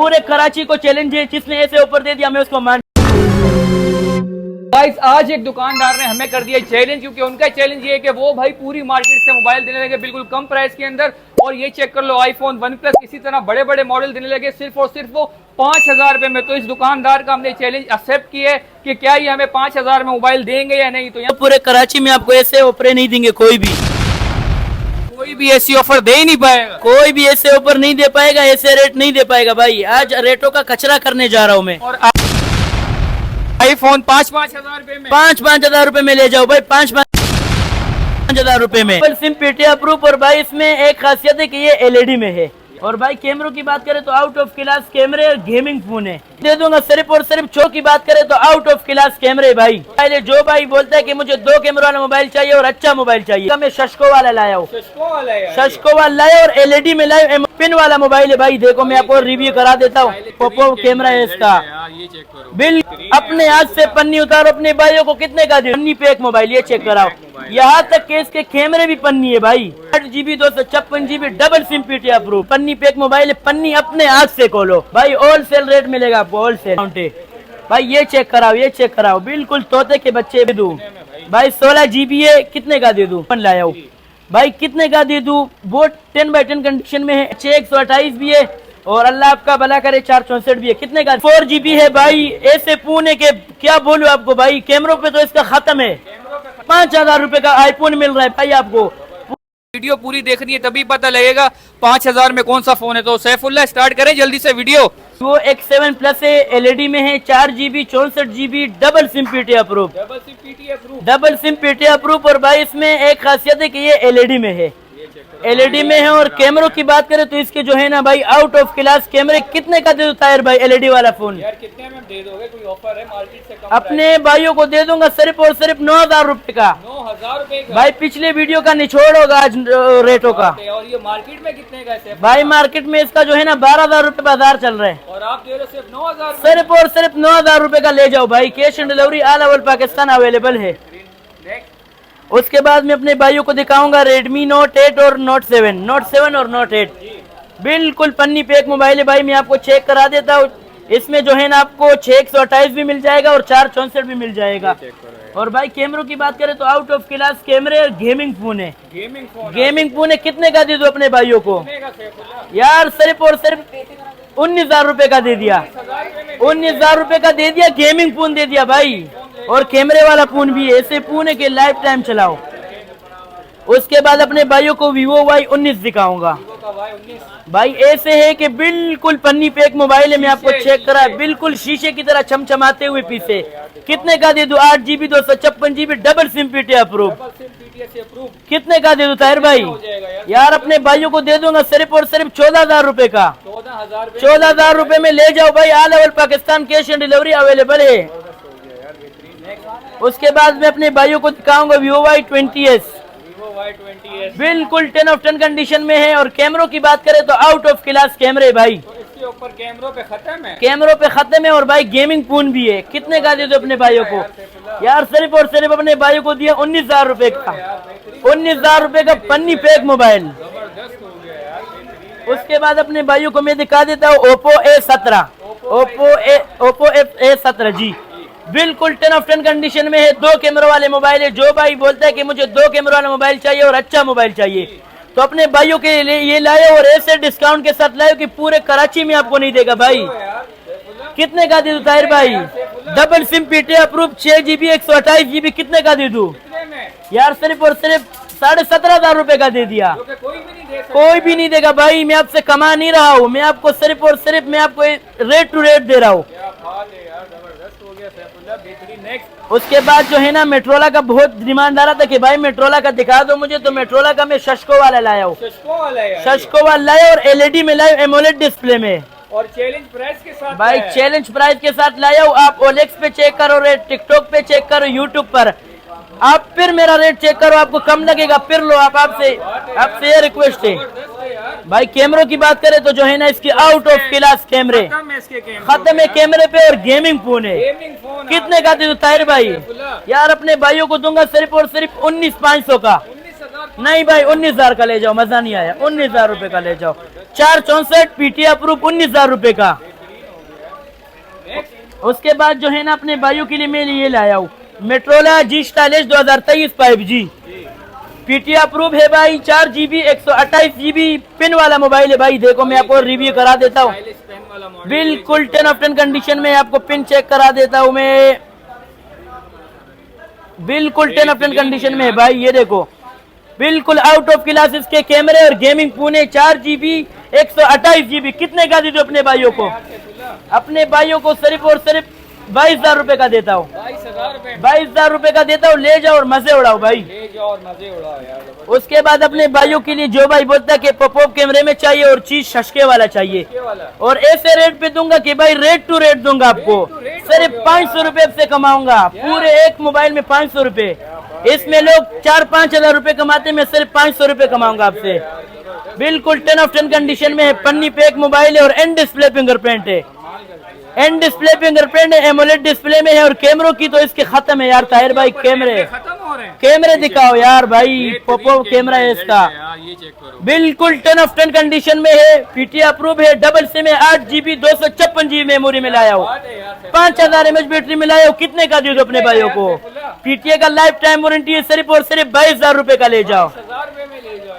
पूरे कराची को चैलेंज है, जिसने ऐसे ऑफर दे दिया मैं उसको मान। गाइस आज एक दुकानदार ने हमें कर दिया चैलेंज, क्योंकि उनका चैलेंज ये है कि वो भाई पूरी मार्केट से मोबाइल देने लगे बिल्कुल कम प्राइस के अंदर। और ये चेक कर लो आईफोन, वन प्लस, इसी तरह बड़े बड़े मॉडल देने लगे सिर्फ और सिर्फ वो 5000 रुपए में। तो इस दुकानदार का हमने चैलेंज एक्सेप्ट किया है कि क्या ये हमें 5000 में मोबाइल देंगे या नहीं। तो यहाँ पूरे कराची में आपको ऐसे ऑफर नहीं देंगे, कोई भी ऐसी ऑफर दे ही नहीं पाएगा, कोई भी ऐसे ऑफर नहीं दे पाएगा, ऐसे रेट नहीं दे पाएगा भाई। आज रेटों का कचरा करने जा रहा हूँ मैं। और आईफोन 5-5 हजार रुपए में, 5-5 हजार रुपए में ले जाओ भाई, 5-5 हजार रुपए में। SIM PTI proof. और भाई इसमें एक खासियत है कि ये एलईडी में है। और भाई कैमरों की बात करें तो आउट ऑफ क्लास कैमरे और गेमिंग फोन है, दे दूंगा सिर्फ और सिर्फ। चो की बात करें तो आउट ऑफ क्लास कैमरे भाई। पहले जो भाई बोलता है कि मुझे 2 कैमरा वाला मोबाइल चाहिए और अच्छा मोबाइल चाहिए, मैं शशको वाला लाया हूँ, शशको वाला लाया और एलईडी में लाया। पिन वाला मोबाइल है भाई, देखो मैं आपको रिव्यू करा देता हूँ। पोपो कैमरा है इसका, बिल अपने हाथ से पन्नी उतारो, अपने भाइयों को कितने का दे, पन्नी पे एक मोबाइल, ये चेक कराओ। यहाँ तक के इसके कैमरे भी पन्नी है भाई, 8GB 256GB double SIM PTI proof, पन्नी पे एक मोबाइल है। पन्नी अपने हाथ से खोलो भाई, होलसेल रेट मिलेगा आपको, होलसेल भाई। ये चेक कराओ, ये चेक कराओ, बिल्कुल तोते के बच्चे दे दूं भाई। 16GB है, कितने का दे दूं, लाया हूँ भाई, कितने का दे दूं। वो 10x10 कंडीशन में है, 128 भी है और अल्लाह आपका भला करे 464 भी है। कितने का, 4GB है भाई। ऐसे पुणे के क्या बोलूं आपको भाई, कैमरों पे तो इसका खत्म है। 5000 रुपए का आईफोन मिल रहा है भाई आपको। वीडियो पूरी देखनी है तभी पता लगेगा 5000 में कौन सा फोन है। तो सैफुल्लाह स्टार्ट करें जल्दी से वीडियो। वो X7 प्लस है, एलईडी में है, 4GB 64GB double SIM PTI proof, double SIM PTI proof. और भाई इसमें एक खासियत है कि ये एलईडी में है, एलईडी में है। और कैमरों की बात करें तो इसके जो है ना भाई आउट ऑफ क्लास कैमरे। कितने का दे दो ताहिर भाई एलईडी वाला फोन? यार कितने में दे दोगे, कोई ऑफर है मार्केट से कम? अपने भाइयों को दे दूंगा सिर्फ और सिर्फ 9000 रुपए का। 9000 रुपए का भाई, पिछले वीडियो का निचोड़ होगा आज रेटों का। और ये मार्केट में कितने का है भाई? मार्केट में इसका जो है ना 12000 रुपए बाजार चल रहा है और आप दे रहे हो सिर्फ 9000। सिर्फ और सिर्फ 9000 रुपए का ले जाओ भाई। Cash on delivery all over Pakistan available है। उसके बाद मैं अपने भाइयों को दिखाऊंगा Redmi Note 8 और Note 7 और Note 8। बिल्कुल पन्नी पे एक मोबाइल है भाई, मैं आपको चेक करा देता हूँ। इसमें जो है ना आपको 628 भी मिल जाएगा और 464 भी मिल जाएगा। और भाई कैमरों की बात करें तो आउट ऑफ क्लास कैमरे और गेमिंग फोन है, गेमिंग फोन है। कितने का दे दो अपने भाइयों को यार? सिर्फ और सिर्फ 19000 रुपए का दे दिया, 19000 रुपए का दे दिया। गेमिंग फोन दे दिया भाई, और कैमरे वाला फोन भी है। ऐसे फोन है कि लाइफ टाइम चलाओ। उसके बाद अपने भाइयों को Vivo Y19 दिखाऊंगा भाई। ऐसे है कि बिल्कुल पन्नी पे एक मोबाइल है, मैं आपको चेक करा, बिल्कुल शीशे की तरह चमचमाते हुए पीछे। कितने का दे दूं? 8GB 256GB double SIM PTI proof. कितने का दे दूं ताहिर भाई? यार अपने भाइयों को दे दूंगा सिर्फ और सिर्फ 14000 रुपए का। 14000 रुपए में ले जाओ भाई, all over Pakistan cash on delivery available है। उसके बाद मैं अपने भाइयों को दिखाऊंगा Vivo Y20s, बिल्कुल 10 of 10 कंडीशन में है। और कैमरों की बात करें तो आउट ऑफ क्लास कैमरे भाई, इसके ऊपर कैमरों पे खत्म है, कैमरों पे खत्म है। और भाई गेमिंग फोन भी है। कितने का दे दो अपने भाइयों को? यार सिर्फ और सिर्फ अपने भाइयों को दिया 19000 रुपए का, 19000 रुपए का पन्नी पे एक मोबाइल। उसके बाद अपने भाइयों को मैं दिखा देता हूँ Oppo A17, Oppo A17 जी, बिल्कुल 10 of 10 कंडीशन में है। 2 कैमरा वाले मोबाइल है। जो भाई बोलता है कि मुझे 2 कैमरा वाला मोबाइल चाहिए और अच्छा मोबाइल चाहिए, तो अपने भाइयों के लिए ये लाए और ऐसे डिस्काउंट के साथ लाए कि पूरे कराची में आपको नहीं देगा भाई। कितने का दे दूं ताहिर भाई? Double SIM PTI proof, 6GB 128GB। कितने का दे दूं यार? सिर्फ और सिर्फ 17500 रुपए का दे दिया। कोई भी नहीं देगा भाई, मैं आपसे कमा नहीं रहा हूँ, मैं आपको सिर्फ और सिर्फ मैं आपको रेट टू रेट दे रहा हूँ। उसके बाद जो है ना मेट्रोला का बहुत डिमांड आ रहा था कि भाई मेट्रोला का दिखा दो मुझे, तो मेट्रोला का मैं शशको वाला लाया हूँ, शशको वाला लाया। और एलईडी में लाया, एमोलेड डिस्प्ले में, और चैलेंज प्राइस के साथ भाई चैलेंज प्राइस के साथ लाया हूँ। आप ओलेक्स पे चेक करो रेट, टिकटॉक पे चेक करो, यूट्यूब पर आप फिर मेरा रेट चेक करो, आपको कम लगेगा फिर लो। आपसे ये रिक्वेस्ट है भाई। कैमरों की बात करें तो जो है ना इसकी आउट ऑफ क्लास कैमरे खत्म है कैमरे पे, और गेमिंग फोन है। कितने का दे दूं ताहिर भाई? यार अपने भाइयों को दूंगा सिर्फ और सिर्फ 19500 का। नहीं भाई 19000 का ले जाओ, मजा नहीं आया। 19000 रुपए का ले जाओ, 464 पीटीआई प्रूफ 19000 रुपए का। उसके बाद जो है ना अपने भाइयों के लिए मैं ये लाया हूँ मेट्रोला जी स्टाइलिश 2023 5G पीटी अप्रूव है भाई। 4GB 128GB पिन वाला मोबाइल है भाई। देखो मैं आपको रिव्यू करा देता हूँ, बिल्कुल 10 ऑफ 10 कंडीशन में आपको पिन चेक करा देता हूँ मैं, बिल्कुल 10 ऑफ 10 कंडीशन में है भाई। ये देखो बिल्कुल आउट ऑफ क्लास इसके कैमरे और गेमिंग पुणे 4GB 128GB। कितने का दे दो अपने भाइयों को? अपने भाइयों को सिर्फ और सिर्फ 22,000 रुपए का देता हूँ। 22,000 रुपए का देता हूँ, ले जाओ और मजे उड़ाओ भाई, ले जाओ और मजे उड़ाओ यार। उसके बाद अपने भाइयों के लिए जो भाई बोलता है कि पॉपअप कैमरे में चाहिए और चीज शशके वाला चाहिए, और ऐसे रेट पे दूंगा कि भाई रेट टू रेट दूंगा आपको। सिर्फ 500 रुपए से कमाऊंगा पूरे एक मोबाइल में 500 रुपए। इसमें लोग 4-5 हजार रुपए कमाते, मैं सिर्फ 500 रुपए कमाऊंगा आपसे। बिल्कुल 10 ऑफ 10 कंडीशन में है, पन्नी पैक मोबाइल है और एंड डिस्प्ले फिंगरप्रिंट है। एंड डिस्प्ले फिंगरप्रिंट है, एमोलेड डिस्प्ले में है, और कैमरों की तो इसके खत्म है यार ताहिर भाई। कैमरे कैमरे दिखाओ यार भाई, पोपो कैमरा है इसका, बिल्कुल 10 ऑफ 10 कंडीशन में है, पीटी अप्रूव है, डबल सिम है, 8GB 256GB मेमोरी में लाया हूँ, 5000 mAh बैटरी में लाया हूँ। कितने का दे दो अपने भाइयों को? पीटीए का लाइफ टाइम वारंटी है, सिर्फ और सिर्फ 22,000 रुपए का ले जाओ।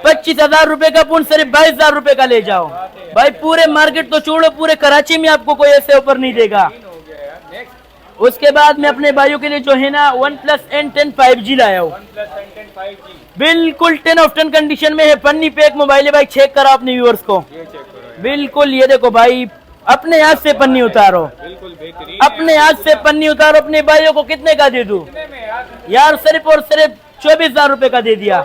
25,000 रुपए का फोन सिर्फ 22,000 रुपए का ले जाओ भाई। पूरे मार्केट तो छोड़ो, पूरे कराची में आपको कोई ऐसे ऑफर नहीं देगा। उसके बाद मैं अपने भाइयों के लिए जो है ना OnePlus N10 5G लाया हूँ, बिल्कुल 10 ऑफ 10 कंडीशन में है, पन्नी पैक मोबाइल है भाई। चेक करो अपने व्यूअर्स को, बिल्कुल ये देखो भाई, अपने हाथ से पन्नी उतारो, अपने हाथ से पन्नी उतारो। अपने भाइयों को कितने का दे दूं यार? सिर्फ और सिर्फ 24,000 रुपए का दे दिया,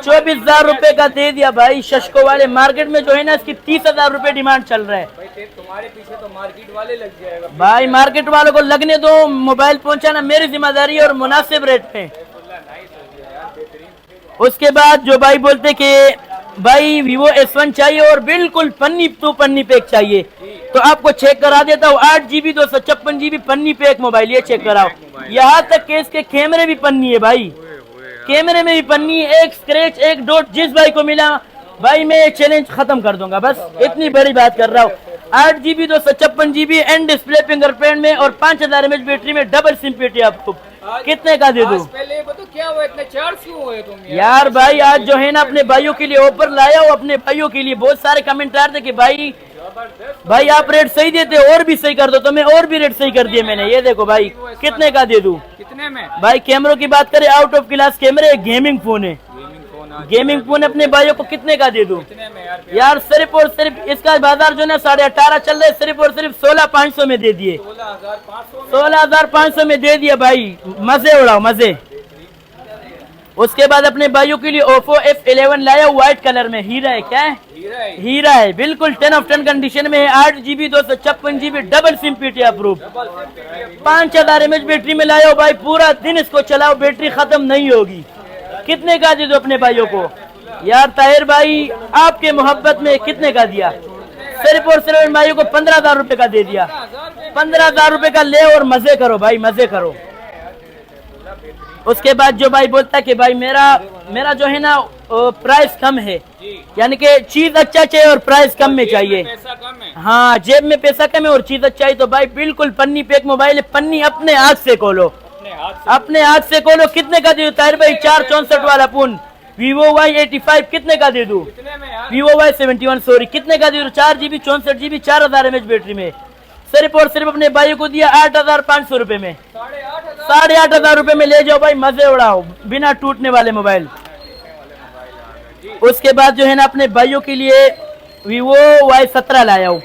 24,000 रुपए का दे दिया भाई। शशको वाले मार्केट में जो है ना इसकी 30,000 रुपए डिमांड चल रहा है। तुम्हारे पीछे तो मार्केट वाले लग जाएगा भाई, मार्केट वालों को लगने दो, मोबाइल पहुंचाना मेरी जिम्मेदारी है और मुनासिब रेट पे। उसके बाद जो भाई बोलते कि भाई Vivo S1 चाहिए और बिल्कुल पन्नी टू पन्नी पैक चाहिए, तो आपको चेक करा देता हूँ। 8GB 256GB पन्नी पैक मोबाइल, ये चेक कराओ। यहाँ तक कि इसके कैमरे भी पन्नी है भाई, कैमरे में भी पन्नी, एक स्क्रैच एक डॉट जिस भाई को मिला भाई मैं ये चैलेंज खत्म कर दूंगा। बस इतनी बड़ी बात कर रहा हूँ। 8GB 256GB and display fingerprint में और 5000 mAh बैटरी में, डबल सिम पेटी आपको। कितने का दे दूं? पहले बताओ क्या हुआ, इतने चार्ज क्यों हुए तुम यार? भाई आज जो है ना अपने भाइयों के लिए ऑफर लाया हूँ, अपने भाइयों के लिए। बहुत सारे कमेंट आ रहे थे कि भाई आप रेट सही देते, और भी सही कर दो, तो मैं और भी रेट सही कर दिए मैंने। ये देखो भाई, कितने का दे दूं? कितने में भाई? कैमरों की बात करें, आउट ऑफ क्लास कैमरे, गेमिंग फोन है, गेमिंग फोन अपने भाइयों को कितने का दे दूं यार? सिर्फ और सिर्फ इसका बाजार जो है 18.5 चल रहा है, सिर्फ और सिर्फ 16,500 में दे दिए, 16,500 में दे दिया भाई। मजे उड़ाओ मजे। उसके बाद अपने भाइयों के लिए Oppo F11 लाया व्हाइट कलर में, हीरा है, क्या है? हीरा है, बिल्कुल 10 ऑफ 10 कंडीशन में है, 8GB 256GB double SIM PT approve, 5000 mAh battery में लाया भाई। पूरा दिन इसको चलाओ, बैटरी खत्म नहीं होगी। कितने का दे दो अपने भाइयों को यार? ताहिर भाई आपके मोहब्बत में कितने का दिया? सिर्फ और सिर्फ इन भाइयों को 15,000 रुपए का दे दिया। 15,000 रुपए का ले और मजे करो भाई, मजे करो। उसके बाद जो भाई बोलता है कि भाई मेरा जो है ना प्राइस कम है, यानी कि चीज अच्छा चाहिए और प्राइस कम में चाहिए, हाँ जेब में पैसा कम है और चीज अच्छा चाहिए, तो भाई बिल्कुल पन्नी पैक मोबाइल है। पन्नी अपने हाथ से खोलो, अपने हाथ से खोलो। कितने का दे दो ताहिर भाई? 464 वाला फोन Vivo Y85 कितने का दे दूं? Vivo Y71 सॉरी, कितने का दे दूं? 4GB 64GB 4000 mAh बैटरी में, सिर्फ और सिर्फ अपने भाई को दिया 8,500 रुपए में, 8,500 रुपए में ले जाओ भाई, मजे उड़ाओ, बिना टूटने वाले मोबाइल। उसके बाद जो है ना अपने भाइयों के लिए Vivo Y17 लाया हूँ,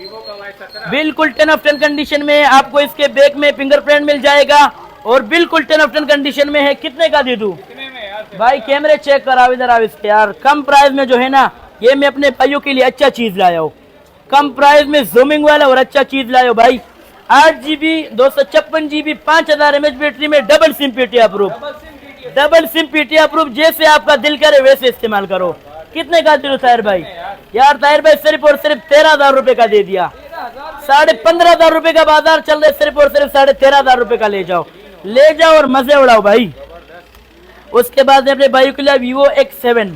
बिल्कुल 10 ऑफ 10 कंडीशन में है। आपको इसके बैक में फिंगरप्रिंट मिल जाएगा और बिल्कुल 10 ऑफ 10 कंडीशन में है। कितने का दे दूं भाई? कैमरे चेक कराओ इधर आओ इसके यार। कम प्राइस में जो है ना, ये मैं अपने भाइयों के लिए अच्छा चीज लाया हूँ, कम प्राइस में जूमिंग वाला और अच्छा चीज लाया हूँ भाई। 8GB 256GB 5000 mAh बैटरी में, double SIM PT approve, double SIM PT approve. जैसे आपका दिल करे वैसे इस्तेमाल करो। कितने का दे दो ताहिर भाई? यार ताहिर भाई सिर्फ और सिर्फ 13,000 रुपए का दे दिया। 15,500 रुपए का बाजार चल रहा है, सिर्फ और सिर्फ 13,500 रुपए का ले जाओ, ले जाओ और मजे उड़ाओ भाई। उसके बाद अपने भाई के लिए Vivo X7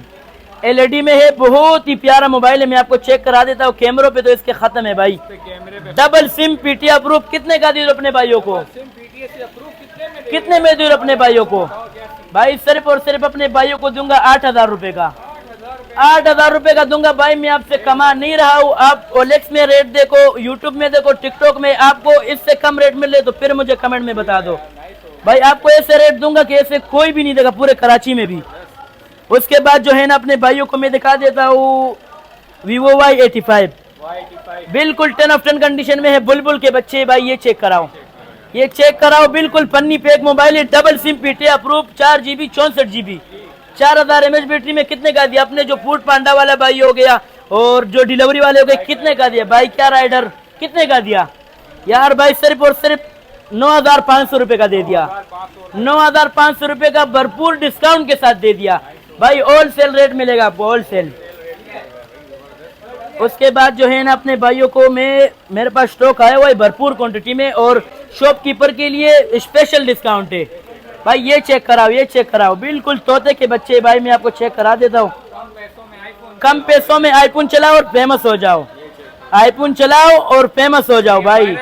LED में है, बहुत ही प्यारा मोबाइल है। मैं आपको चेक करा देता हूँ। कैमरों पे तो इसके खत्म है भाई। Double SIM PTI approve. कितने का दे दो अपने भाइयों को? कितने में दे दो अपने भाइयों को? भाई सिर्फ और सिर्फ अपने भाइयों को दूंगा 8,000 रुपए का। 8,000 रुपए का दूंगा भाई। मैं आपसे कमा नहीं रहा हूँ। आप OLX में रेट देखो, यूट्यूब में देखो, टिकटॉक में, आपको इससे कम रेट मिले तो फिर मुझे कमेंट में बता दो भाई। आपको ऐसे रेट दूंगा कि ऐसे कोई भी नहीं देगा पूरे कराची में भी। उसके बाद जो है ना अपने भाइयों को मैं दिखा देता हूँ Vivo Y85। बिल्कुल 10 ऑफ 10 कंडीशन में है। बुलबुल के बच्चे भाई, ये चेक कराओ, ये चेक कराओ। बिल्कुल पन्नी पैक मोबाइल है। Double SIM PTI approve. 4GB 64GB 4000 mAh battery में। कितने का दिया? अपने जो फूड पांडा वाला भाई हो गया और जो डिलीवरी वाले हो गए, कितने का दिया भाई? क्या राइडर कितने का दिया यार भाई? सिर्फ और सिर्फ 9,500 रुपए का दे दिया। 9,500 रुपए का भरपूर डिस्काउंट के साथ दे दिया भाई। होलसेल रेट मिलेगा आपको, होलसेल। उसके बाद जो है ना अपने भाइयों को मेरे पास स्टॉक आया हुआ है भरपूर क्वांटिटी में और शॉपकीपर के लिए स्पेशल डिस्काउंट है भाई। ये चेक कराओ, ये चेक कराओ। बिल्कुल तोते के बच्चे भाई, मैं आपको चेक करा देता हूँ। कम पैसों में आईफोन चलाओ और फेमस हो जाओ। आईफोन चलाओ और फेमस हो जाओ भाई।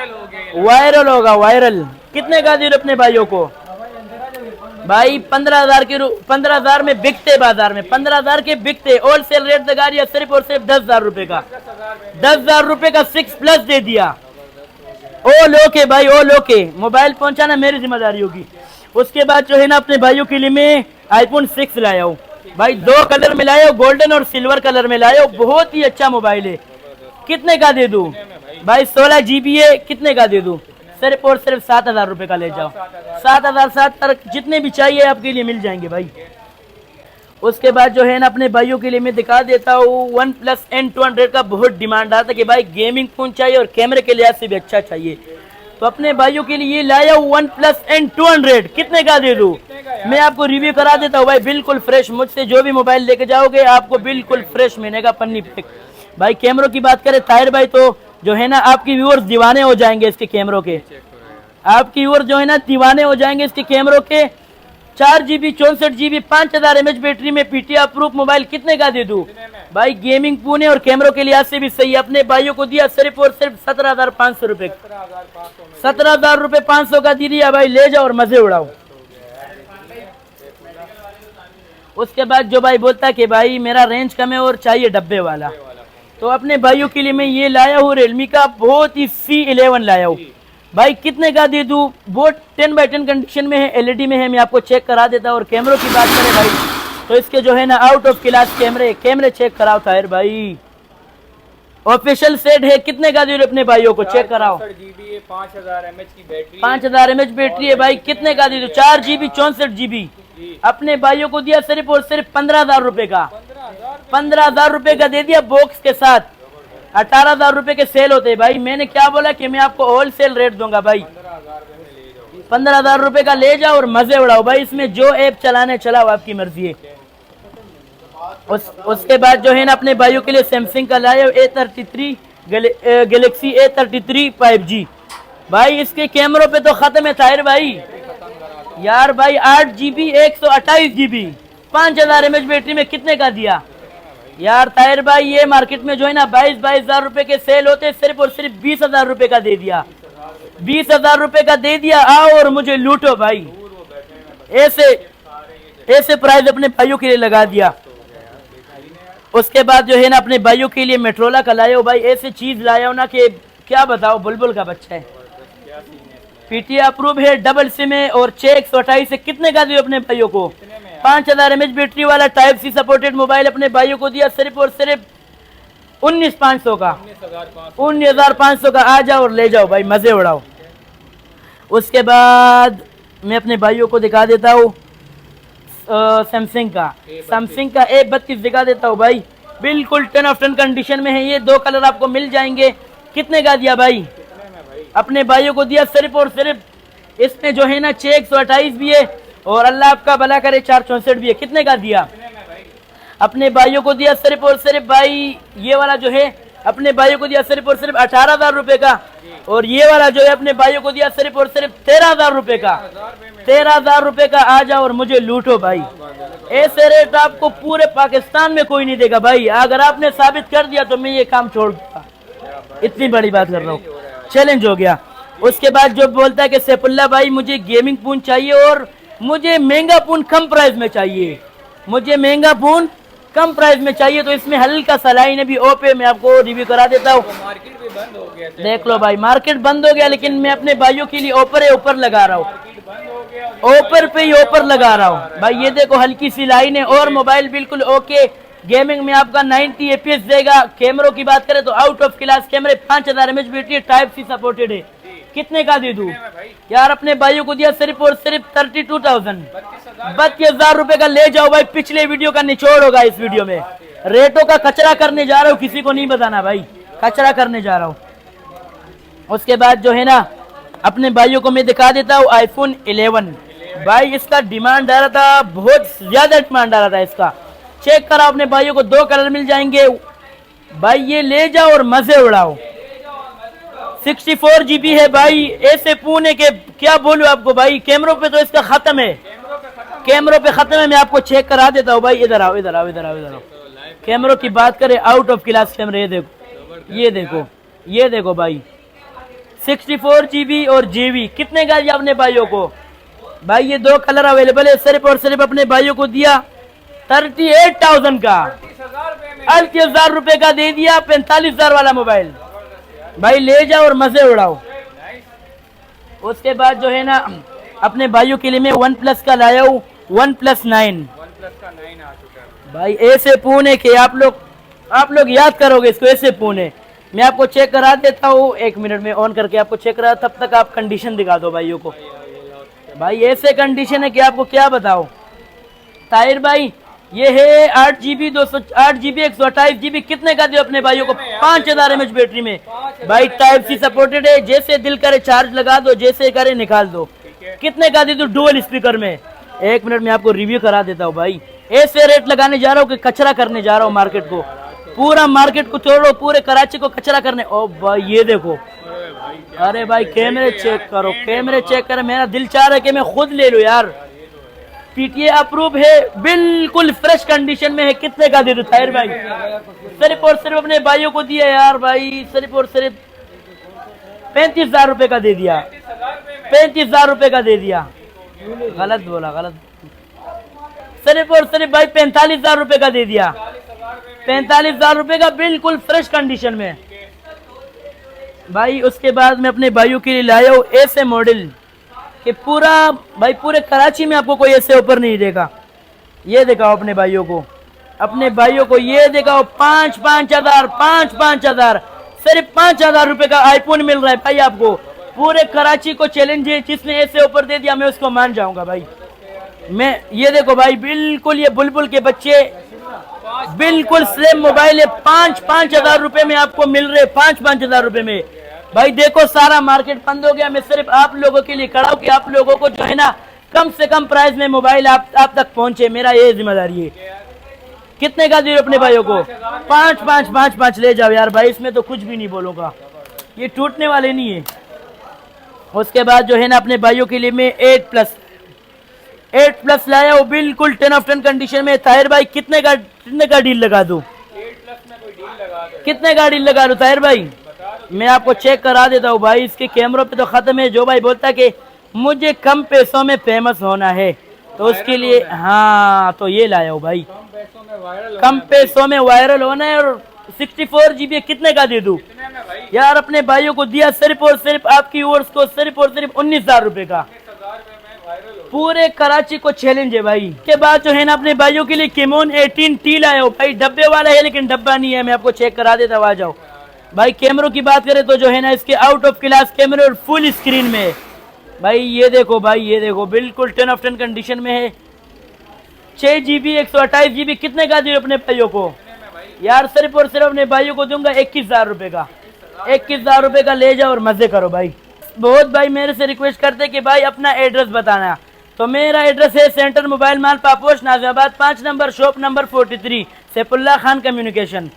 वायरल होगा, वायरल। कितने का दे दो अपने भाइयों को भाई? 15,000 में बिकते बाजार में, 15,000 के बिकते। होलसेल रेट लगा दिया सिर्फ और सिर्फ 10,000 रुपए का। 10,000 रुपए का 6+ दे दिया। ओ लोके भाई, ओ लोके। मोबाइल पहुंचाना मेरी जिम्मेदारी होगी। उसके बाद जो है ना अपने भाइयों के लिए मैं iPhone 6 लाया हूँ भाई। 2 कलर में लाया हूँ, गोल्डन और सिल्वर कलर में लाया हूँ। बहुत ही अच्छा मोबाइल है। कितने का दे दूं भाई? 16GB है। कितने का दे दूं? सिर्फ और सिर्फ 7,000 रुपए का ले जाओ। 7,000 जितने भी चाहिए आपके लिए मिल जाएंगे भाई। उसके बाद जो है ना अपने भाइयों के लिए मैं दिखा देता हूँ OnePlus N200 का। बहुत डिमांड आता है कि भाई गेमिंग फोन चाहिए और कैमरे के लिहाज से भी अच्छा चाहिए, तो अपने भाइयों के लिए ये लाया हूँ OnePlus N200। कितने का दे दूं? मैं आपको रिव्यू करा देता हूँ भाई। बिल्कुल फ्रेश। मुझसे जो भी मोबाइल लेके जाओगे आपको बिल्कुल फ्रेश मिलेगा, पन्नी पैक भाई। कैमरों की बात करें ताहिर भाई, तो जो है ना आपकी व्यूअर्स दीवाने हो जाएंगे इसके कैमरों के। आपकी व्यूअर्स जो है ना दीवाने हो जाएंगे इसके कैमरों के। 4GB 64GB 5,000 mAh बैटरी में PTI अप्रूव मोबाइल। कितने का दे दूं भाई? गेमिंग फोन है और कैमरों के लिहाज से भी सही है। अपने भाइयों को दिया सिर्फ और सिर्फ 17,500 रुपए। 17,000 रुपए 500 का दे दिया भाई। ले जाओ और मजे उड़ाओ। उसके बाद जो भाई बोलता है कि भाई मेरा रेंज कम है और चाहिए डब्बे वाला, तो अपने भाइयों के लिए मैं ये लाया हूँ Realme का बहुत ही C11 लाया हूँ भाई। कितने का दे दूं? बहुत 10x10 कंडीशन में है, LED में है। मैं आपको चेक करा देता हूँ। और कैमरों की बात करें भाई तो इसके जो है ना आउट ऑफ क्लास कैमरे चेक कराओ ताहिर भाई। ऑफिशियल सेट है। कितने का दे दो अपने भाइयों को? चेक कराओ। 5,000 mAh की बैटरी। 5,000 mAh बैटरी है भाई। कितने का दे दो? 4GB 64GB अपने भाइयों को दिया सिर्फ और सिर्फ 15,000 रुपए का। 15,000 रुपए का दे दिया बॉक्स के साथ। 18,000 रुपए के सेल होते हैं भाई। मैंने क्या बोला कि मैं आपको होलसेल रेट दूंगा भाई। 15,000 रुपए का ले जाओ और मजे उड़ाओ भाई। इसमें जो ऐप चलाने चलाओ, आपकी मर्जी है। उसके बाद जो है ना अपने भाइयों के लिए सैमसंग का लाया A33 गैलेक्सी A33 5G भाई। इसके कैमरों पे तो खत्म है ताहिर भाई यार भाई। 8GB 128GB 5,000 mAh बैटरी में। कितने का दिया यार ताहिर भाई? ये मार्केट में जो है ना 22,000 रुपए के सेल होते हैं, सिर्फ और सिर्फ 20,000 रुपए का दे दिया। 20,000 रुपए का दे दिया। आओ और मुझे लूटो भाई। ऐसे प्राइस अपने भाइयों के लिए लगा दिया। उसके बाद जो है ना अपने भाइयों के लिए मेट्रोला का लाया हो भाई। ऐसे चीज लाया हो ना कि क्या बताओ, बुलबुल का बच्चा है। PTI अप्रूव है, डबल सिम है और 6/128 है। कितने का दिया अपने भाइयों को? 5,000 mAh बैटरी वाला Type-C सपोर्टेड मोबाइल अपने भाइयों को दिया सिर्फ और सिर्फ 19,500 का। 19,500 का। आ जाओ और ले जाओ भाई, मजे उड़ाओ। उसके बाद मैं अपने भाइयों को दिखा देता हूँ सैमसंग का A32 दिखा देता हूँ भाई। बिल्कुल 10 ऑफ 10 कंडीशन में है। ये 2 कलर आपको मिल जाएंगे। कितने का दिया भाई? अपने भाइयों को दिया सिर्फ और सिर्फ। इसमें जो है ना 6/128 भी है और अल्लाह आपका भला करे 464 भी है। कितने का दिया? अपने भाइयों को दिया सिर्फ और सिर्फ भाई। ये वाला जो है अपने भाइयों को दिया सिर्फ और सिर्फ 18,000 रुपए का। और ये वाला जो है अपने भाइयों को दिया सिर्फ और सिर्फ 13,000 रुपए का। 13,000 रुपए का आ जाओ और मुझे लूटो भाई। ऐसे रेट आपको पूरे पाकिस्तान में कोई नहीं देगा भाई। अगर आपने साबित कर दिया तो मैं ये काम छोड़ दूंगा, इतनी बड़ी बात कर रहा हूँ। चैलेंज हो गया। उसके बाद जो बोलता है कि सैफुल्लाह भाई मुझे गेमिंग फोन चाहिए और मुझे महंगा फोन कम प्राइस में चाहिए, मुझे महंगा फोन कम प्राइस में चाहिए, तो इसमें हल्का सा लाइन भी ओपे मैं आपको रिव्यू करा देता हूँ। मार्केट भी बंद हो गया, देख लो भाई, मार्केट बंद हो गया, लेकिन मैं अपने भाइयों के लिए ऊपर लगा रहा हूँ, ऑफर पे ही ऑफर लगा रहा हूँ भाई। ये देखो हल्की सी लाइन है और मोबाइल बिल्कुल ओके। गेमिंग में आपका 90 FPS देगा। कैमरों की बात करें तो आउट ऑफ क्लास कैमरे, 5000 mAh बैटरी है, टाइप सी सपोर्टेड है। कितने का दे दूं यार? अपने भाइयों को दिया सिर्फ और सिर्फ 32,000, 32,000 रुपए का ले जाओ भाई। पिछले वीडियो का निचोड़ होगा इस वीडियो में। रेटों का कचरा करने जा रहा हूँ, किसी को नहीं बताना भाई, कचरा करने जा रहा हूँ। उसके बाद जो है ना, अपने भाइयों को मैं दिखा देता हूँ iPhone 11 भाई। इसका डिमांड आ रहा था, बहुत ज्यादा डिमांड आ रहा था इसका। चेक करा अपने भाइयों को, 2 कलर मिल जाएंगे भाई। ये ले जाओ और मजे उड़ाओ। 64 GB है भाई। ऐसे फोन है कि क्या बोलूं आपको भाई। कैमरों पे तो इसका खत्म है, कैमरों पे खत्म है। मैं आपको चेक करा देता हूँ भाई। इधर आओ, इधर आओ, इधर आओ, इधर आओ। कैमरों की बात करें, आउट ऑफ क्लास कैमरे। ये देखो, ये देखो, ये देखो भाई। 64 GB और GB कितने का दिया अपने भाइयों को भाई? ये 2 कलर अवेलेबल है। सिर्फ और सिर्फ अपने भाइयों को दिया 38,000 का, 38,000 रुपए का दे दिया। 45,000 वाला मोबाइल भाई, ले जाओ और मजे उड़ाओ। उसके बाद जो है ना, अपने भाइयों के लिए मैं OnePlus का लाया हूँ, OnePlus 9 भाई। ऐसे फोन है कि आप लोग याद करोगे इसको। ऐसे फोन है। मैं आपको चेक करा देता हूँ, 1 मिनट में ऑन करके आपको चेक करा, तब तक आप कंडीशन दिखा दो भाइयों को। भाई ऐसे कंडीशन है कि आपको क्या बताओ ताहिर भाई। ये है 8 GB 128 GB। कितने का दियो अपने भाइयों को? 5000 mAh बैटरी में भाई। टाइप सी सपोर्टेड है। जैसे दिल करे चार्ज लगा दो, जैसे करे निकाल दो। कितने का दे दो? डुअल स्पीकर में। 1 मिनट में आपको रिव्यू करा देता हूँ भाई। ऐसे रेट लगाने जा रहा हूँ कि कचरा करने जा रहा हूँ मार्केट को। पूरा मार्केट को छोड़ो, पूरे कराची को कचरा करने। ओ भाई ये देखो, अरे भाई कैमरे चेक करो, कैमरे चेक करो। मेरा दिल चाह रहा है कि मैं खुद ले लूं यार। PTA अप्रूव है, बिल्कुल फ्रेश कंडीशन में है। कितने का दे दो ताहिर भाई? सिर्फ और सिर्फ अपने भाइयों को दिया यार भाई, सिर्फ और सिर्फ 35,000 रुपए का दे दिया। 35,000 रुपए का दे दिया। गलत बोला, गलत। सिर्फ और सिर्फ भाई 45,000 रुपए का दे दिया। 45,000 रुपए का बिल्कुल फ्रेश कंडीशन में भाई। उसके बाद मैं अपने भाइयों के लिए लाया हूँ ऐसे मॉडल कि पूरा भाई, पूरे कराची में आपको कोई ऐसे ऊपर नहीं देगा। ये दिखाओ अपने भाइयों को, अपने भाइयों को ये दिखाओ। 5,000 सिर्फ 5,000 रुपए का आईफोन मिल रहा है भाई आपको। पूरे कराची को चैलेंज है, जिसने ऐसे ऊपर दे दिया मैं उसको मान जाऊंगा भाई। मैं ये देखो भाई, बिल्कुल ये बुलबुल के बच्चे, बिल्कुल स्लिम मोबाइल है। 5,000 रुपए में आपको मिल रहे, 5,000 रुपए में भाई। देखो सारा मार्केट बंद हो गया। मैं सिर्फ आप लोगों के लिए खड़ा हूं कि आप लोगों को जो है ना, कम से कम प्राइस में मोबाइल आप तक पहुंचे। मेरा ये जिम्मेदारी है। कितने का दिए अपने भाइयों को? 5 ले जाओ यार भाई। इसमें तो कुछ भी नहीं बोलूंगा, ये टूटने वाले नहीं है। उसके बाद जो है ना, अपने भाइयों के लिए मैं 8 प्लस लाया हूँ, बिल्कुल 10 ऑफ 10 कंडीशन में। ताहिर भाई कितने का डील लगा दूं? 8 प्लस में कोई डील लगा दो। कितने का डील लगा दूं ताहिर भाई? मैं आपको चेक करा देता हूँ भाई। इसके कैमरों पे तो खत्म है। जो भाई बोलता है कि मुझे कम पैसों में फेमस होना है, तो उसके लिए हाँ, तो ये लाया हूँ भाई। कम पैसों में वायरल होना है। और 64 GB कितने का दे दूं यार? अपने भाइयों को दिया सिर्फ और सिर्फ आपकी व्यूअर्स को सिर्फ और सिर्फ 19,000 रुपए का। पूरे कराची को चैलेंज है भाई। के बाद जो है ना, अपने भाइयों के लिए केमोन 18T लाया हो भाई। डब्बे वाला है लेकिन डब्बा नहीं है। मैं आपको चेक करा देता हूँ, आ जाओ भाई। कैमरों की बात करें तो जो है ना, इसके आउट ऑफ क्लास कैमरे और फुल स्क्रीन में भाई। ये देखो भाई, ये देखो, बिल्कुल 10 ऑफ 10 कंडीशन में है। 6 GB 128 GB कितने का दिए अपने भाइयों को यार? सिर्फ और सिर्फ अपने भाइयों को दूंगा 21,000 रुपए का। 21,000 रुपए का ले जाओ और मजे करो भाई। बहुत भाई मेरे से रिक्वेस्ट करते कि भाई अपना एड्रेस बताना, तो मेरा एड्रेस है centre mobile mall Paposh Nazimabad 5 number, shop number 43, Saifullah Khan communication.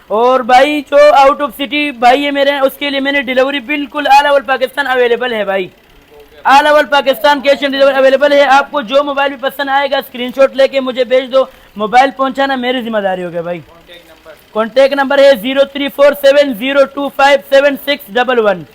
और भाई जो आउट ऑफ सिटी भाई है मेरे, उसके लिए मैंने डिलीवरी बिल्कुल ऑल ओवर पाकिस्तान अवेलेबल है भाई। All over Pakistan cash on delivery available है। आपको जो मोबाइल भी पसंद आएगा स्क्रीनशॉट लेके मुझे भेज दो, मोबाइल पहुंचाना मेरी जिम्मेदारी होगी भाई। कॉन्टेक्ट नंबर है 034702576111।